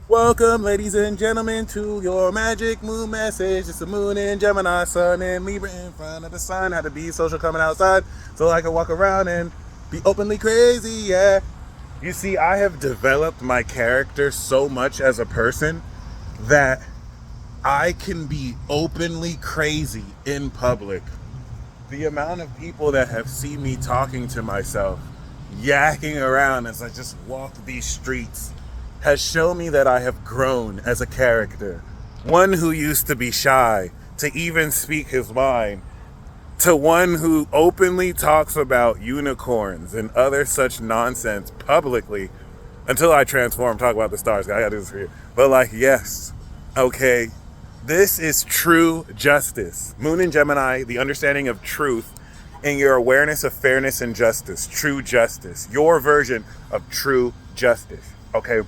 Welcome, ladies and gentlemen, to your magic moon message. It's the moon in Gemini, sun in Libra in front of the sun. Had to be social coming outside so I can walk around and be openly crazy, yeah. You see, I have developed my character so much as a person that I can be openly crazy in public. The amount of people that have seen me talking to myself, yakking around as I just walk these streets, has shown me that I have grown as a character. One who used to be shy, to even speak his mind, to one who openly talks about unicorns and other such nonsense publicly until I transform, talk about the stars. I gotta do this for you. But yes, okay, this is true justice. Moon in Gemini, the understanding of truth and your awareness of fairness and justice. True justice. Your version of true justice. Okay.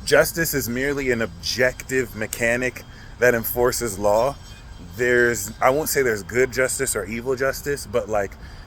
Justice is merely an objective mechanic that enforces law. I won't say there's good justice or evil justice, but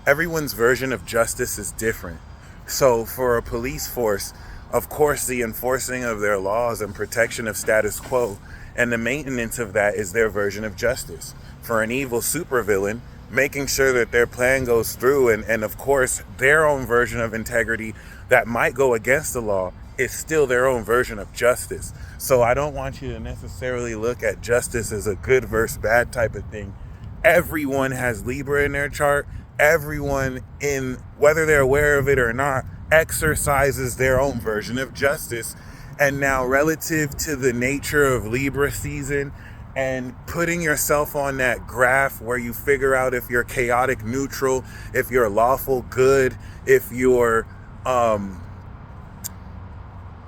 everyone's version of justice is different. So for a police force, of course, the enforcing of their laws and protection of status quo and the maintenance of that is their version of justice. For an evil supervillain, making sure that their plan goes through and of course, their own version of integrity that might go against the law is still their own version of justice. So I don't want you to necessarily look at justice as a good versus bad type of thing. Everyone has Libra in their chart. Everyone, in whether they're aware of it or not, exercises their own version of justice. And now, relative to the nature of Libra season and putting yourself on that graph where you figure out if you're chaotic neutral, if you're lawful good, if you're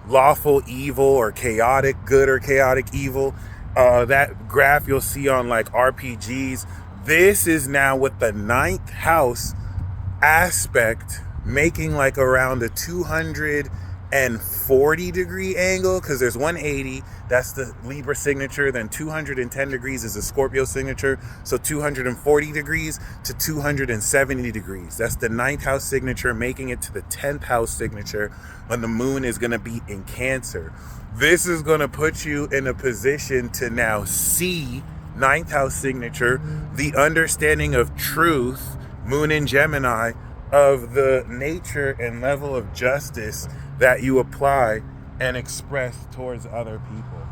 lawful evil or chaotic good or chaotic evil, that graph you'll see on RPGs. This is now with the ninth house aspect making around a 240 degree angle, because there's 180, that's the Libra signature, then 210 degrees is the Scorpio signature, so 240 degrees to 270 degrees. That's the ninth house signature making it to the 10th house signature when the moon is going to be in Cancer. This is going to put you in a position to now see ninth house signature, the understanding of truth, moon in Gemini, of the nature and level of justice that you apply and express towards other people.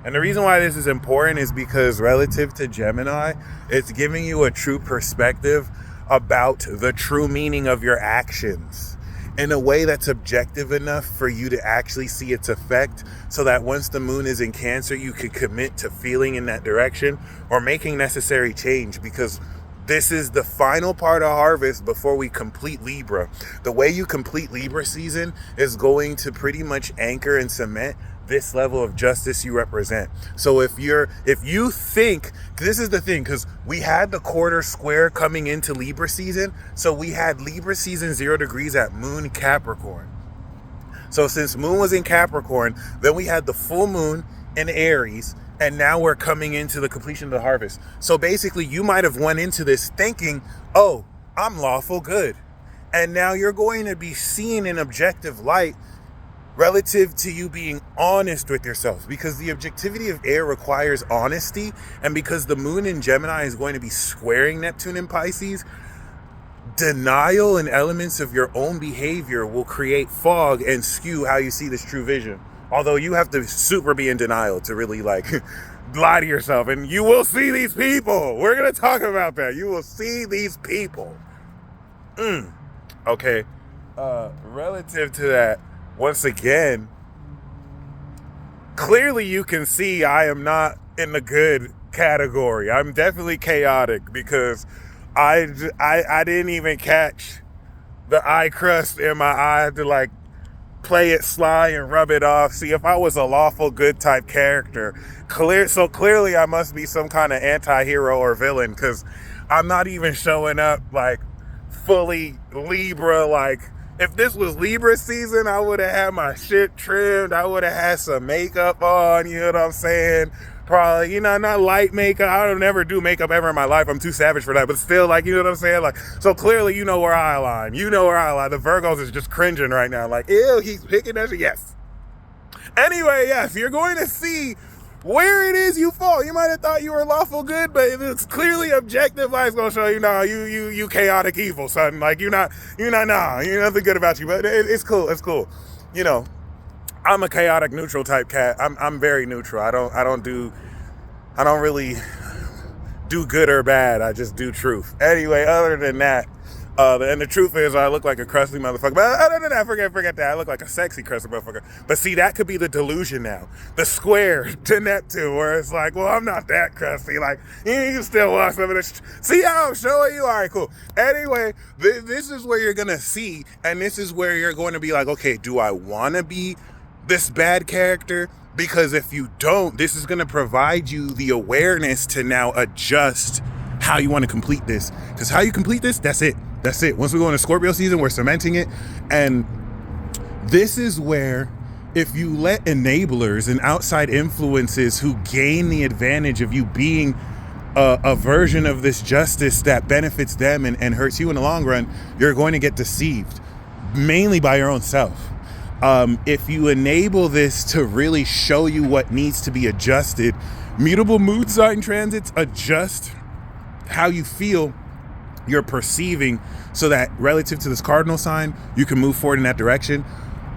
And the reason why this is important is because relative to Gemini, it's giving you a true perspective about the true meaning of your actions in a way that's objective enough for you to actually see its effect, so that once the moon is in Cancer, you can commit to feeling in that direction or making necessary change, because this is the final part of harvest before we complete Libra. The way you complete Libra season is going to pretty much anchor and cement this level of justice you represent. So if you think, this is the thing, because we had the quarter square coming into Libra season, so we had Libra season 0 degrees at moon Capricorn. So since moon was in Capricorn, then we had the full moon in Aries, and now we're coming into the completion of the harvest. So basically, you might have went into this thinking, oh, I'm lawful good. And now you're going to be seen in objective light relative to you being honest with yourself, because the objectivity of air requires honesty. And because the moon in Gemini is going to be squaring Neptune in Pisces, denial and elements of your own behavior will create fog and skew how you see this true vision. Although you have to super be in denial to really lie to yourself. And you will see these people. We're going to talk about that. You will see these people. Okay. Relative to that, once again, clearly you can see I am not in the good category. I'm definitely chaotic, because I didn't even catch the eye crust in my eye. I had to play it sly and rub it off. See, if I was a lawful good type character, clearly I must be some kind of anti-hero or villain, because I'm not even showing up fully Libra. If this was Libra season, I would have had my shit trimmed. I would have had some makeup on, you know what I'm saying? Probably, not light makeup. I don't never do makeup ever in my life. I'm too savage for that. But still, you know what I'm saying? So clearly, you know where I align. You know where I align. The Virgos is just cringing right now. Ew, he's picking that shit. Yes. Anyway, yes, you're going to see where it is you fall. You might have thought you were lawful good, but it's clearly objective. Life's gonna show you, no, you chaotic evil, son. Like you're nothing good about you. But it's cool. It's cool. You know, I'm a chaotic neutral type cat. I'm very neutral. I don't really do good or bad. I just do truth. Anyway, other than that, and the truth is, I look like a crusty motherfucker. But other than that, forget that. I look like a sexy crusty motherfucker. But see, that could be the delusion now. The square to Neptune, where it's like, well, I'm not that crusty. Like, you can still watch some of this. See how I'm showing you? All right, cool. Anyway, this is where you're going to see, and this is where you're going to be like, okay, do I want to be this bad character? Because if you don't, this is going to provide you the awareness to now adjust how you want to complete this. Because how you complete this, that's it. That's it. Once we go into Scorpio season, we're cementing it. And this is where, if you let enablers and outside influences who gain the advantage of you being a version of this justice that benefits them and hurts you in the long run, you're going to get deceived, mainly by your own self. If you enable this to really show you what needs to be adjusted, mutable mood sign transits adjust how you feel you're perceiving, so that relative to this cardinal sign, you can move forward in that direction.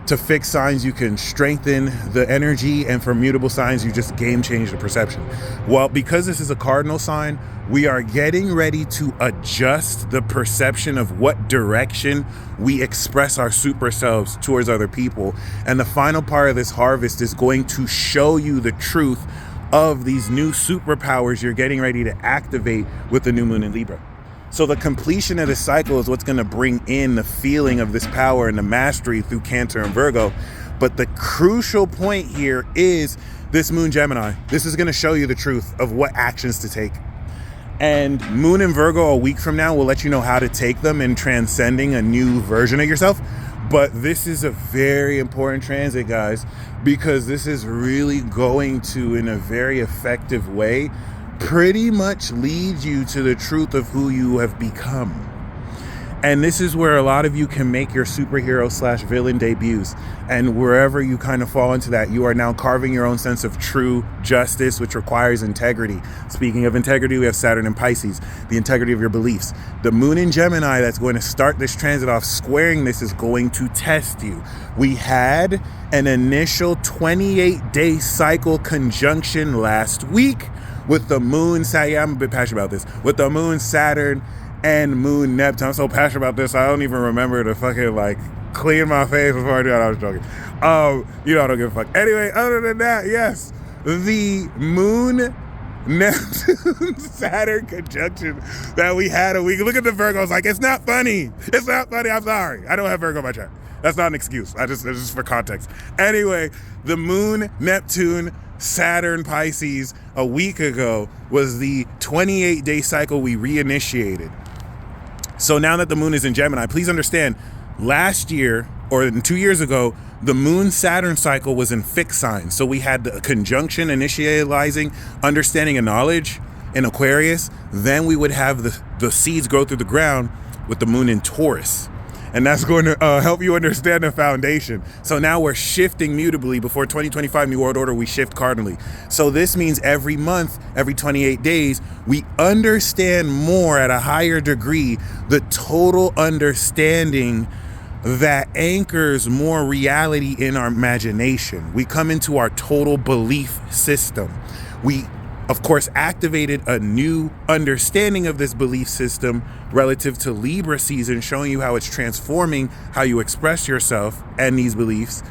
To fixed signs, you can strengthen the energy, and for mutable signs, you just game change the perception. Well, because this is a cardinal sign, we are getting ready to adjust the perception of what direction we express our super selves towards other people. And the final part of this harvest is going to show you the truth of these new superpowers you're getting ready to activate with the new moon in Libra. So the completion of this cycle is what's going to bring in the feeling of this power and the mastery through Cancer and Virgo. But the crucial point here is this moon Gemini. This is going to show you the truth of what actions to take. And moon in Virgo a week from now will let you know how to take them in transcending a new version of yourself. But this is a very important transit, guys, because this is really going to, in a very effective way, pretty much lead you to the truth of who you have become. And this is where a lot of you can make your superhero / villain debuts. And wherever you kind of fall into that, you are now carving your own sense of true justice, which requires integrity. Speaking of integrity, we have Saturn in Pisces, the integrity of your beliefs. The moon in Gemini that's going to start this transit off squaring this is going to test you. We had an initial 28-day cycle conjunction last week with the moon, I'm a bit passionate about this, with the moon, Saturn, and moon, Neptune. I'm so passionate about this, I don't even remember to fucking like clean my face before I do it. I was joking. I don't give a fuck. Anyway, other than that, yes, the moon, Neptune, Saturn conjunction that we had a week. Look at the Virgos, like, it's not funny. It's not funny. I'm sorry. I don't have Virgo in my chart. That's not an excuse. It's just for context. Anyway, the moon, Neptune, Saturn, Pisces a week ago was the 28-day cycle we reinitiated. So now that the moon is in Gemini, please understand, last year or 2 years ago, the moon Saturn cycle was in fixed signs. So we had the conjunction initializing understanding and knowledge in Aquarius. Then we would have the seeds grow through the ground with the moon in Taurus. And that's going to help you understand the foundation. So now we're shifting mutably. Before 2025 New World Order, we shift cardinally. So this means every month, every 28 days, we understand more at a higher degree the total understanding that anchors more reality in our imagination. We come into our total belief system. We, of course, activated a new understanding of this belief system relative to Libra season, showing you how it's transforming how you express yourself and these beliefs.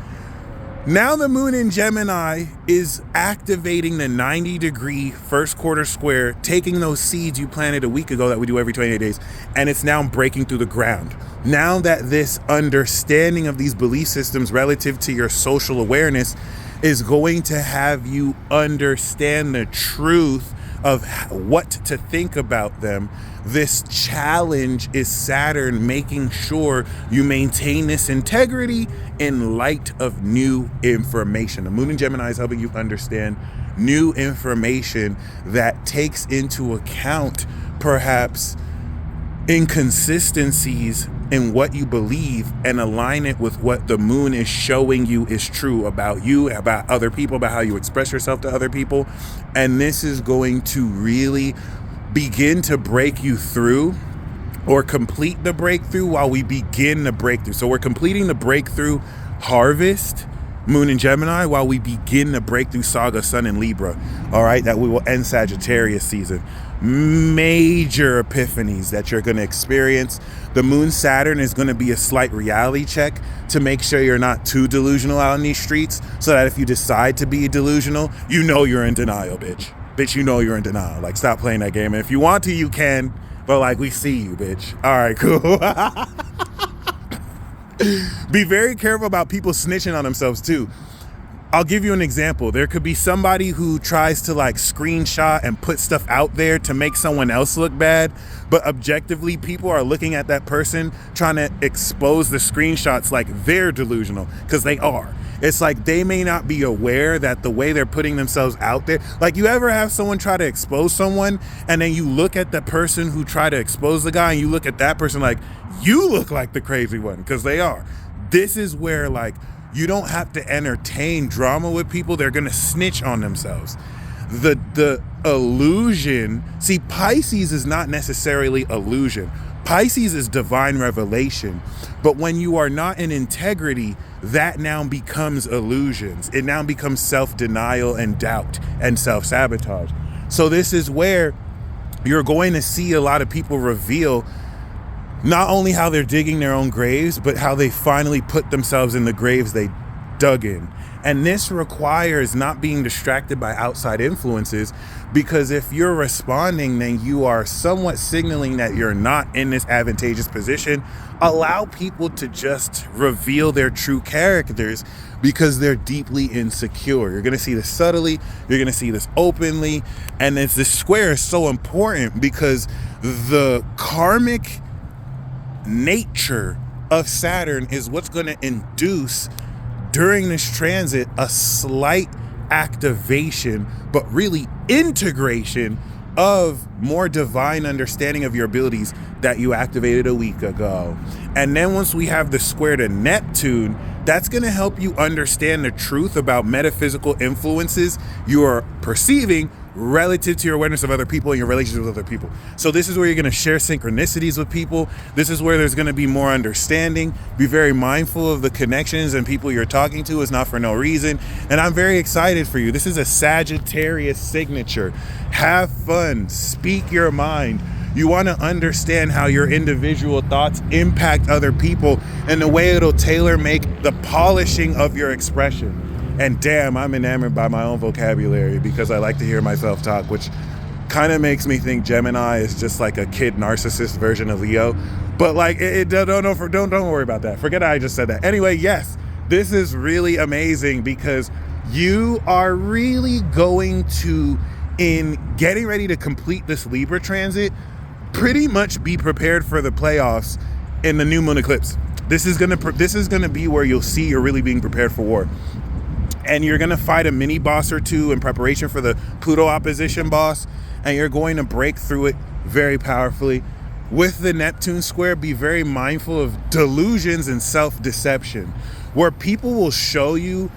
Now the moon in Gemini is activating the 90-degree first quarter square, taking those seeds you planted a week ago that we do every 28 days, and it's now breaking through the ground. Now that this understanding of these belief systems relative to your social awareness is going to have you understand the truth of what to think about them. This challenge is Saturn making sure you maintain this integrity in light of new information. The moon in Gemini is helping you understand new information that takes into account perhaps inconsistencies in what you believe and align it with what the moon is showing you is true about you, about other people, about how you express yourself to other people. And this is going to really begin to break you through or complete the breakthrough while we begin the breakthrough. So we're completing the breakthrough harvest, Moon in Gemini, while we begin the breakthrough saga, Sun in Libra. All right, that we will end Sagittarius season. Major epiphanies that you're going to experience. The Moon Saturn is going to be a slight reality check to make sure you're not too delusional out in these streets, so that if you decide to be delusional, you know you're in denial, bitch. Bitch, you know you're in denial. Like, stop playing that game. And if you want to, you can, but like, we see you, bitch. All right, cool. Be very careful about people snitching on themselves too. I'll give you an example. There could be somebody who tries to like screenshot and put stuff out there to make someone else look bad, but objectively people are looking at that person trying to expose the screenshots like they're delusional, because they are. It's like they may not be aware that the way they're putting themselves out there, like, you ever have someone try to expose someone and then you look at the person who tried to expose the guy and you look at that person like, you look like the crazy one, because they are. This is where, like, you don't have to entertain drama with people. They're going to snitch on themselves. The illusion, see, Pisces is not necessarily illusion. Pisces is divine revelation. But when you are not in integrity, that now becomes illusions. It now becomes self-denial and doubt and self-sabotage. So this is where you're going to see a lot of people reveal not only how they're digging their own graves, but how they finally put themselves in the graves they dug in. And this requires not being distracted by outside influences, because if you're responding, then you are somewhat signaling that you're not in this advantageous position. Allow people to just reveal their true characters, because they're deeply insecure. You're going to see this subtly. You're going to see this openly. And this square is so important because the karmic nature of Saturn is what's going to induce during this transit a slight activation, but really integration of more divine understanding of your abilities that you activated a week ago. And then once we have the square to Neptune, that's going to help you understand the truth about metaphysical influences you are perceiving relative to your awareness of other people and your relationship with other people. So this is where you're going to share synchronicities with people. This is where there's going to be more understanding. Be very mindful of the connections and people you're talking to. It's not for no reason. And I'm very excited for you. This is a Sagittarius signature. Have fun. Speak your mind. You want to understand how your individual thoughts impact other people and the way it'll tailor make the polishing of your expression. And damn, I'm enamored by my own vocabulary because I like to hear myself talk, which kind of makes me think Gemini is just like a kid narcissist version of Leo. But like, don't worry about that. Forget I just said that. Anyway, yes, this is really amazing because you are really going to, in getting ready to complete this Libra transit, pretty much be prepared for the playoffs in the new moon eclipse. This is gonna be where you'll see you're really being prepared for war. And you're going to fight a mini boss or two in preparation for the Pluto opposition boss. And you're going to break through it very powerfully. With the Neptune square, be very mindful of delusions and self-deception, where people will show you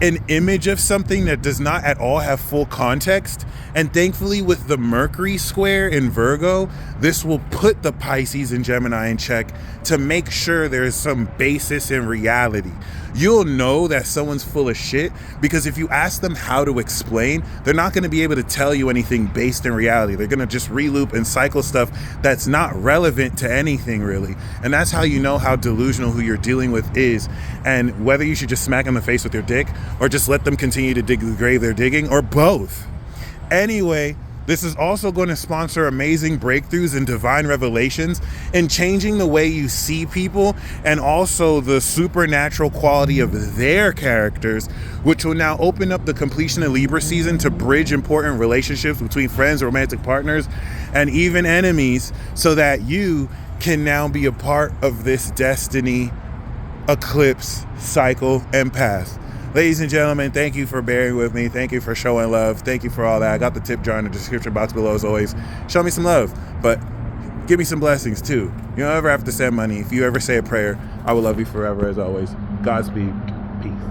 an image of something that does not at all have full context. And thankfully, with the Mercury square in Virgo, this will put the Pisces and Gemini in check to make sure there's some basis in reality. You'll know that someone's full of shit because if you ask them how to explain, they're not going to be able to tell you anything based in reality. They're going to just reloop and cycle stuff that's not relevant to anything really. And that's how you know how delusional who you're dealing with is, and whether you should just smack them in the face with your dick or just let them continue to dig the grave they're digging, or both. Anyway, this is also going to sponsor amazing breakthroughs and divine revelations in changing the way you see people, and also the supernatural quality of their characters, which will now open up the completion of Libra season to bridge important relationships between friends, romantic partners, and even enemies, so that you can now be a part of this destiny, eclipse, cycle, and path. Ladies and gentlemen, thank you for bearing with me. Thank you for showing love. Thank you for all that. I got the tip jar in the description box below as always. Show me some love. But give me some blessings too. You don't ever have to send money. If you ever say a prayer, I will love you forever as always. Godspeed. Peace.